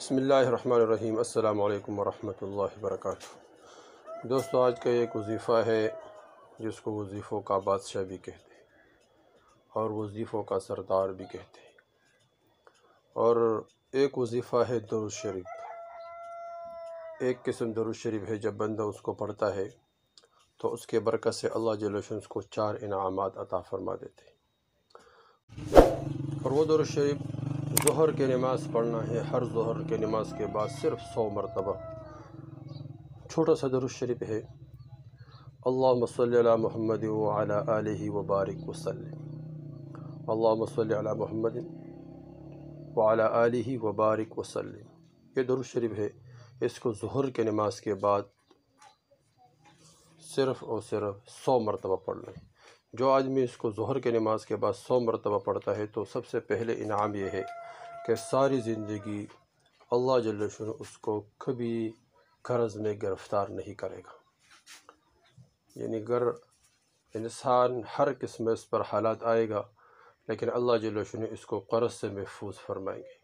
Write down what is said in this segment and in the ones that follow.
بسم اللہ الرحمن الرحیم۔ السلام علیکم ورحمۃ اللہ وبرکاتہ۔ دوستو، آج کا ایک وظیفہ ہے جس کو وظیفوں کا بادشاہ بھی کہتے ہیں اور وظیفوں کا سردار بھی کہتے ہیں، اور ایک وظیفہ ہے درود شریف۔ ایک قسم درود شریف ہے، جب بندہ اس کو پڑھتا ہے تو اس کے برکت سے اللہ جل شانہ اس کو 4 انعامات عطا فرما دیتے ہیں۔ اور وہ درود شریف ظہر کی نماز پڑھنا ہے، ہر ظہر کی نماز کے بعد صرف 100 مرتبہ۔ چھوٹا سا درود شریف ہے، اللہم صلی علی محمد وعلی آلہ وبارک وسلم، اللہم صلی علی محمد وعلی آلہ وبارک وسلم۔ یہ درود شریف ہے، اس کو ظہر کی نماز کے بعد صرف اور صرف 100 مرتبہ پڑھنا ہے۔ جو آدمی اس کو ظہر کی نماز کے بعد 100 مرتبہ پڑھتا ہے تو سب سے پہلے انعام یہ ہے کہ ساری زندگی اللہ جل شانہ اس کو کبھی قرض میں گرفتار نہیں کرے گا۔ یعنی گر انسان ہر قسم اس پر حالات آئے گا، لیکن اللہ جل شانہ اس کو قرض سے محفوظ فرمائیں گے۔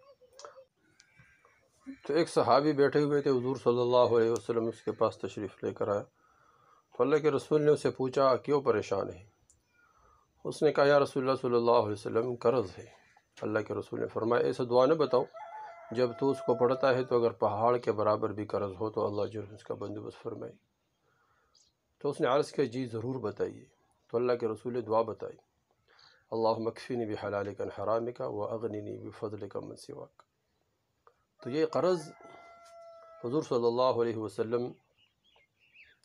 تو ایک صحابی بیٹھے ہوئے تھے، حضور صلی اللہ علیہ وسلم اس کے پاس تشریف لے کر آیا تو اللہ کے رسول نے اسے پوچھا، کیوں پریشان ہے؟ اس نے کہا، یا رسول اللہ صلی اللہ علیہ وسلم، قرض ہے۔ اللہ کے رسول نے فرمایا، ایسا دعا نہ بتاؤ، جب تو اس کو پڑھتا ہے تو اگر پہاڑ کے برابر بھی قرض ہو تو اللہ جل اس کا بندوبست فرمائے۔ تو اس نے عرض کیا، جی ضرور بتائیے۔ تو اللہ کے رسول نے دعا بتائی، اللہم اکفنی بحلالک عن حرامک واغننی بفضلک من سواک۔ تو یہ قرض حضور صلی اللہ علیہ وسلم،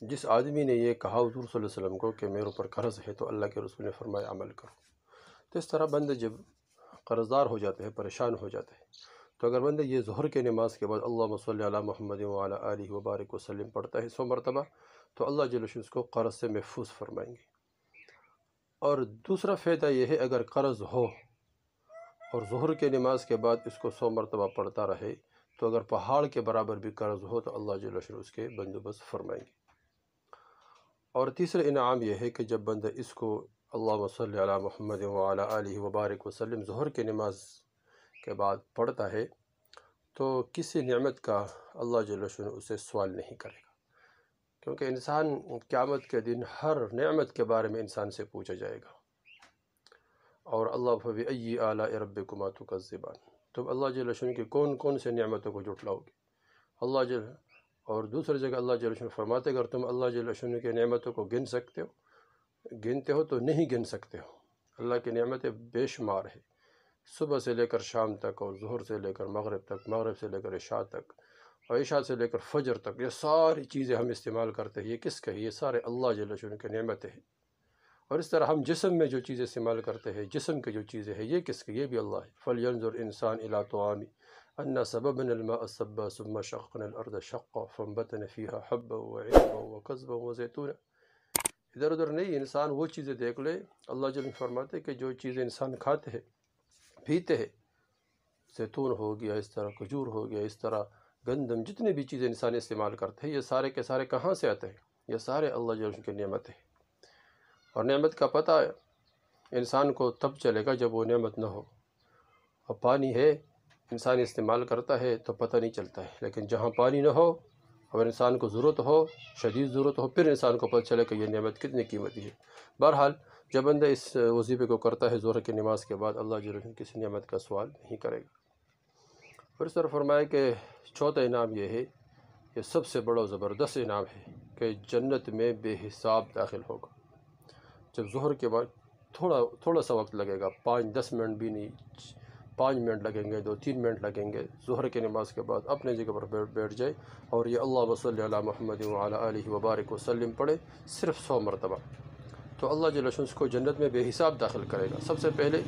جس آدمی نے یہ کہا حضور صلی اللہ علیہ وسلم کو کہ میرے اوپر قرض ہے، تو اللہ کے رسول نے فرمایا عمل کرو۔ تو اس طرح بندہ جب قرضدار ہو جاتے ہیں، پریشان ہو جاتے ہیں، تو اگر بندہ یہ ظہر کے نماز کے بعد اللہم صلی علی محمد وعلی آلہ وبارک وسلم پڑھتا ہے 100 مرتبہ، تو اللہ جل شانہ اس کو قرض سے محفوظ فرمائیں گے۔ اور دوسرا فائدہ یہ ہے، اگر قرض ہو اور ظہر کے نماز کے بعد اس کو 100 مرتبہ پڑھتا رہے تو اگر پہاڑ کے برابر بھی قرض ہو تو اللہ جل شانہ اس کے بندوبست فرمائیں گے۔ اور تیسرا انعام یہ ہے کہ جب بندہ اس کو اللہم صلی علی محمد وعلی آلہ وبارک وسلم ظہر کی نماز کے بعد پڑھتا ہے تو کسی نعمت کا اللہ جل شانہ اسے سوال نہیں کرے گا، کیونکہ انسان قیامت کے دن ہر نعمت کے بارے میں انسان سے پوچھا جائے گا۔ اور اللہ فبأي آلاء ربكما تكذبان، تم اللہ جل شانہ کی کون کون سے نعمتوں کو جھٹلاؤ گے؟ اللہ جل اور دوسری جگہ اللہ جل شانہ فرماتے، اگر تم اللہ جل شانہ کی نعمتوں کو گنتے ہو تو نہیں گن سکتے ہو۔ اللہ کی نعمتیں بے شمار ہے، صبح سے لے کر شام تک، اور ظہر سے لے کر مغرب تک، مغرب سے لے کر عشاء تک، اور عشاء سے لے کر فجر تک، یہ ساری چیزیں ہم استعمال کرتے ہیں، یہ کس کا ہے؟ یہ سارے اللہ جل شانہ کی نعمتیں ہیں۔ اور اس طرح ہم جسم میں جو چیزیں استعمال کرتے ہیں، جسم کی جو چیزیں ہیں، یہ کس کی؟ یہ بھی اللہ ہے۔ فَلْيَنْظُرْ الْإِنسَانُ إِلَىٰ طَعَامِهِ أَنَّا صَبَبْنَا الْمَاءَ صَبًّا ثُمَّ شَقَّقْنَا الْأَرْضَ شَقًّا فَأَنبَتْنَا فِيهَا حَبًّا وَعِنَبًا وَقَضْبًا وَزَيْتُونًا۔ ادھر ادھر نہیں، انسان وہ چیزیں دیکھ لے۔ اللہ جل فرماتے کہ جو چیزیں انسان کھاتے ہیں، پیتے ہیں، زیتون ہو گیا، اس طرح کھجور ہو گیا، اس طرح گندم، جتنے بھی چیزیں انسان استعمال کرتے ہیں، یہ سارے کے سارے کہاں سے آتے ہیں؟ یہ سارے اللہ جل کی نعمت ہے۔ اور نعمت کا پتہ انسان کو تب چلے گا جب وہ نعمت نہ ہو۔ اور پانی ہے، انسان استعمال کرتا ہے تو پتہ نہیں چلتا ہے، لیکن جہاں پانی نہ ہو، اگر انسان کو ضرورت ہو، شدید ضرورت ہو، پھر انسان کو پتہ چلے کہ یہ نعمت کتنی قیمتی ہے۔ بہرحال جب بندہ اس وظیفے کو کرتا ہے ظہر کی نماز کے بعد، اللہ جل شانہ کسی نعمت کا سوال نہیں کرے گا۔ اور اس طرح فرمایا کہ چوتھا انعام یہ ہے، یہ سب سے بڑا و زبردست انعام ہے کہ جنت میں بے حساب داخل ہوگا۔ جب ظہر کے بعد تھوڑا سا وقت لگے گا، 5-10 منٹ بھی نہیں، 5 منٹ لگیں گے، 2-3 منٹ لگیں گے، ظہر کی نماز کے بعد اپنے جگہ پر بیٹھ جائے اور یہ اللہم صلی علی محمد وعلی آلہ وبارک وسلم پڑھے صرف 100 مرتبہ، تو اللہ جل شانہ اس کو جنت میں بے حساب داخل کرے گا۔ سب سے پہلے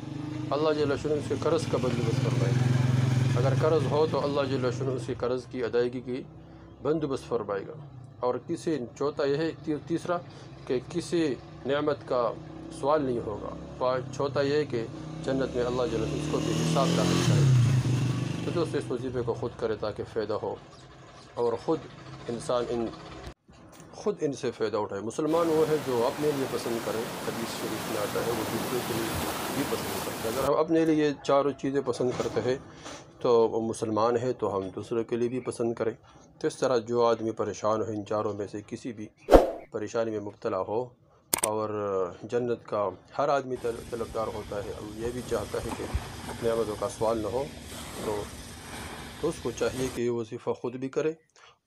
اللہ جل شانہ اس کے قرض کا بندوبست فرمائے گا۔ اگر قرض ہو تو اللہ جل شانہ اس کی قرض کی ادائیگی کی بندوبست فرمائے گا۔ اور چوتھا یہ ہے، تیسرا کہ کسی نعمت کا سوال نہیں ہوگا۔ چوتھا یہ ہے کہ جنت میں اللہ جل شانہ اس کو بے حساب داخل کرے گا۔ تو دوست اس وظیفے کو خود کرے تاکہ فائدہ ہو، اور خود انسان ان سے فائدہ اٹھائے۔ مسلمان وہ ہے جو اپنے لیے پسند کرے، حدیث شریف میں آتا ہے، وہ دوسرے کے لیے بھی پسند کرتا ہے۔ اگر ہم اپنے لیے یہ چاروں چیزیں پسند کرتے ہیں تو مسلمان ہے تو ہم دوسروں کے لیے بھی پسند کریں۔ تو اس طرح جو آدمی پریشان ہو، ان چاروں میں سے کسی بھی پریشانی میں مبتلا ہو، اور جنت کا ہر آدمی طلبدار ہوتا ہے، اور یہ بھی چاہتا ہے کہ نعمتوں کا سوال نہ ہو، تو اس کو چاہیے کہ یہ وظیفہ خود بھی کرے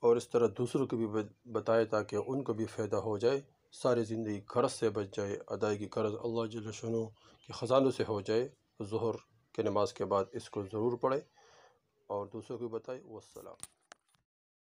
اور اس طرح دوسروں کو بھی بتائے، تاکہ ان کو بھی فائدہ ہو جائے، ساری زندگی قرض سے بچ جائے، ادائیگی قرض اللہ جل شانہ کے خزانوں سے ہو جائے۔ ظہر کی نماز کے بعد اس کو ضرور پڑھے اور دوسروں کو بتائے۔ والسلام۔